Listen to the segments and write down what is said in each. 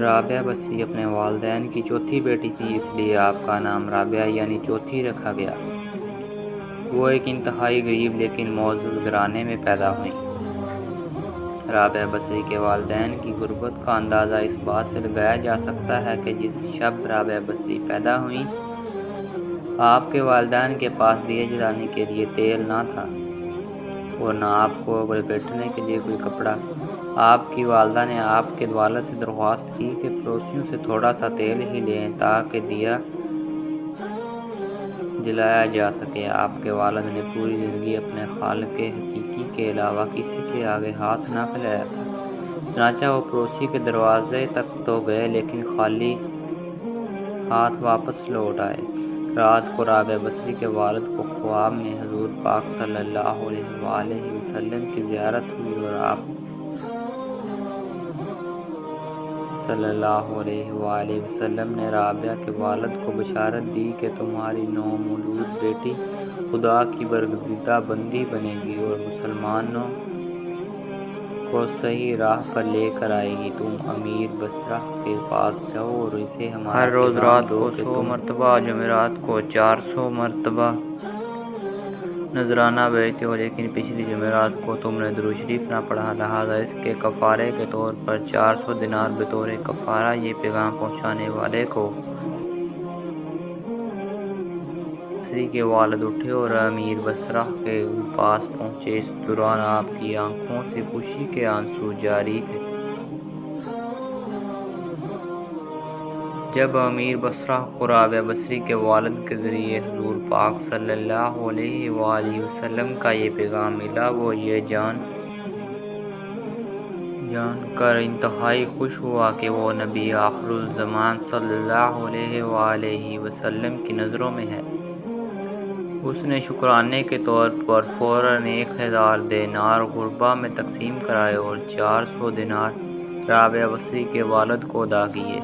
رابعہ بصری اپنے والدین کی چوتھی بیٹی تھی، اس لیے آپ کا نام رابعہ یعنی چوتھی رکھا گیا۔ وہ ایک انتہائی غریب لیکن معزز گھرانے میں پیدا ہوئیں۔ رابعہ بصری کے والدین کی غربت کا اندازہ اس بات سے لگایا جا سکتا ہے کہ جس شب رابعہ بصری پیدا ہوئیں، آپ کے والدین کے پاس دیے جلانے کے لیے تیل نہ تھا اور نہ آپ کو لپیٹنے کے لیے کوئی کپڑا۔ آپ کی والدہ نے آپ کے والد سے درخواست کی کہ پڑوسیوں سے تھوڑا سا تیل ہی لیں تاکہ دیا جلایا جا سکے۔ آپ کے والد نے پوری زندگی اپنے خالق حقیقی کے علاوہ کسی کے آگے ہاتھ نہ پھیلایا تھا، چنانچہ وہ پڑوسی کے دروازے تک تو گئے لیکن خالی ہاتھ واپس لوٹ آئے۔ رات کو رابعہ بصری کے والد کو خواب میں حضور پاک صلی اللہ علیہ وآلہ وسلم کی زیارت ہوئی اور آپ صلی اللہ علیہ وآلہ وسلم نے رابعہ کے والد کو بشارت دی کہ تمہاری نومولود بیٹی خدا کی برگزیدہ بندی بنے گی اور مسلمانوں کو صحیح راہ پر لے کر آئے گی۔ تم امیر بصرہ کے پاس جاؤ اور اسے ہمارا ہر روز پیغام رات دو کو کہ 100 تم مرتبہ، جمعرات کو 400 مرتبہ نذرانہ بھیجتے ہو، لیکن پچھلی جمعرات کو تم نے درود شریف نہ پڑھا، لہٰذا اس کے کفارے کے طور پر 400 دینار بطور کفارہ یہ پیغام پہنچانے والے کو۔ بصری کے والد اٹھے اور امیر بصرہ کے پاس پہنچے۔ اس دوران آپ کی آنکھوں سے خوشی کے آنسو جاری تھے۔ جب امیر بصرہ کو رابعہ بصری کے والد کے ذریعے حضور پاک صلی اللہ علیہ وآلہ وسلم کا یہ پیغام ملا، وہ یہ جان کر انتہائی خوش ہوا کہ وہ نبی آخر الزمان صلی اللہ علیہ وآلہ وسلم کی نظروں میں ہے۔ اس نے شکرانے کے طور پر فوراً 1000 دینار غربا میں تقسیم کرائے اور 400 دینار رابعہ بصری کے والد کو ادا کیے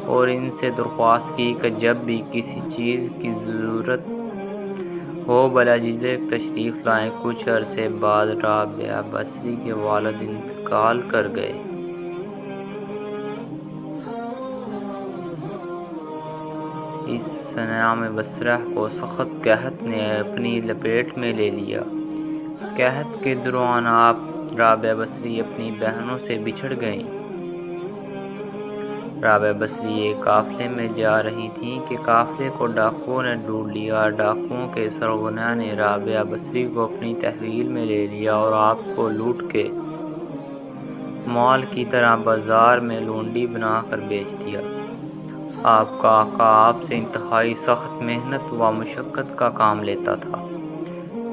اور ان سے درخواست کی کہ جب بھی کسی چیز کی ضرورت ہو بلاجھجھک تشریف لائیں۔ کچھ عرصے بعد رابعہ بصری کے والد انتقال کر گئے۔ اس سنام بصرہ کو سخت قحط نے اپنی لپیٹ میں لے لیا۔ قحط کے دوران آپ رابعہ بصری اپنی بہنوں سے بچھڑ گئیں۔ رابعہ بصری ایک قافلے میں جا رہی تھیں کہ قافلے کو ڈاکوؤں نے ڈھونڈ لیا۔ ڈاکوؤں کے سرغنہ نے رابعہ بصری کو اپنی تحویل میں لے لیا اور آپ کو لوٹ کے مال کی طرح بازار میں لونڈی بنا کر بیچ دیا۔ آپ کا آقا آپ سے انتہائی سخت محنت و مشقت کا کام لیتا تھا۔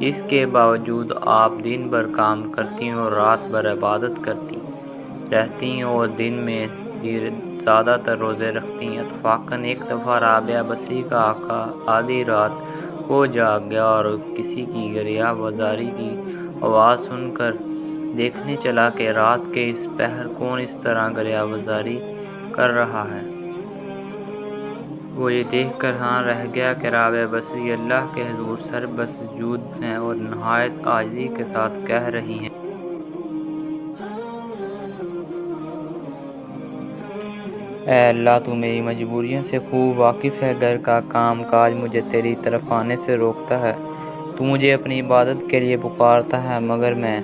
اس کے باوجود آپ دن بھر کام کرتی اور رات بھر عبادت کرتی رہتی اور دن میں زیادہ تر روزے رکھتی۔ اتفاقاً ایک دفعہ رابعہ بصری کا آقا آدھی رات کو جاگ گیا اور کسی کی گریہ زاری کی آواز سن کر دیکھنے چلا کہ رات کے اس پہر کون اس طرح گریہ زاری کر رہا ہے۔ وہ یہ دیکھ کر حیران رہ گیا کہ رابعہ بصری اللہ کے حضور سر بہ سجود ہیں اور نہایت عاجزی کے ساتھ کہہ رہی ہیں: اے اللہ، تو میری مجبوریوں سے خوب واقف ہے۔ گھر کا کام کاج مجھے تیری طرف آنے سے روکتا ہے۔ تو مجھے اپنی عبادت کے لیے پکارتا ہے، مگر میں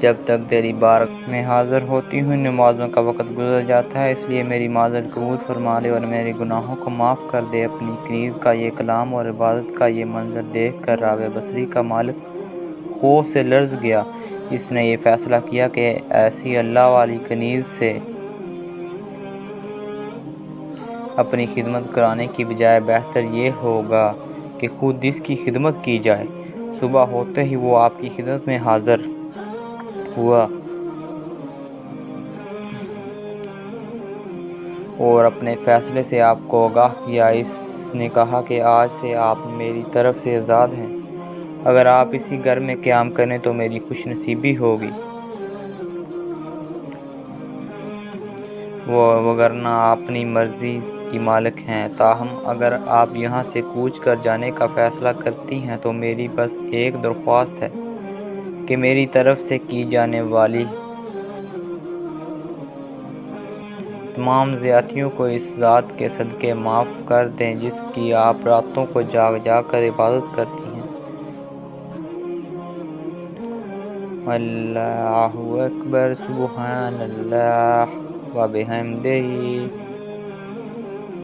جب تک تیری بارگاہ میں حاضر ہوتی ہوں نمازوں کا وقت گزر جاتا ہے، اس لیے میری معذرت قبول فرما لے اور میرے گناہوں کو معاف کر دے۔ اپنی کنیز کا یہ کلام اور عبادت کا یہ منظر دیکھ کر رابعہ بصری کا مالک خوف سے لرز گیا۔ اس نے یہ فیصلہ کیا کہ ایسی اللہ والی کنیز سے اپنی خدمت کرانے کی بجائے بہتر یہ ہوگا کہ خود اس کی خدمت کی جائے۔ صبح ہوتے ہی وہ آپ کی خدمت میں حاضر ہوا اور اپنے فیصلے سے آپ کو آگاہ کیا۔ اس نے کہا کہ آج سے آپ میری طرف سے آزاد ہیں۔ اگر آپ اسی گھر میں قیام کریں تو میری خوش نصیبی ہوگی، وگرنہ آپ اپنی مرضی کی مالک ہیں۔ تاہم اگر آپ یہاں سے کوچ کر جانے کا فیصلہ کرتی ہیں تو میری بس ایک درخواست ہے کہ میری طرف سے کی جانے والی تمام زیادتیوں کو اس ذات کے صدقے معاف کر دیں جس کی آپ راتوں کو جاگ جاگ کر عبادت کرتی ہیں۔ اللہ اکبر، سبحان اللہ و بحمدہ،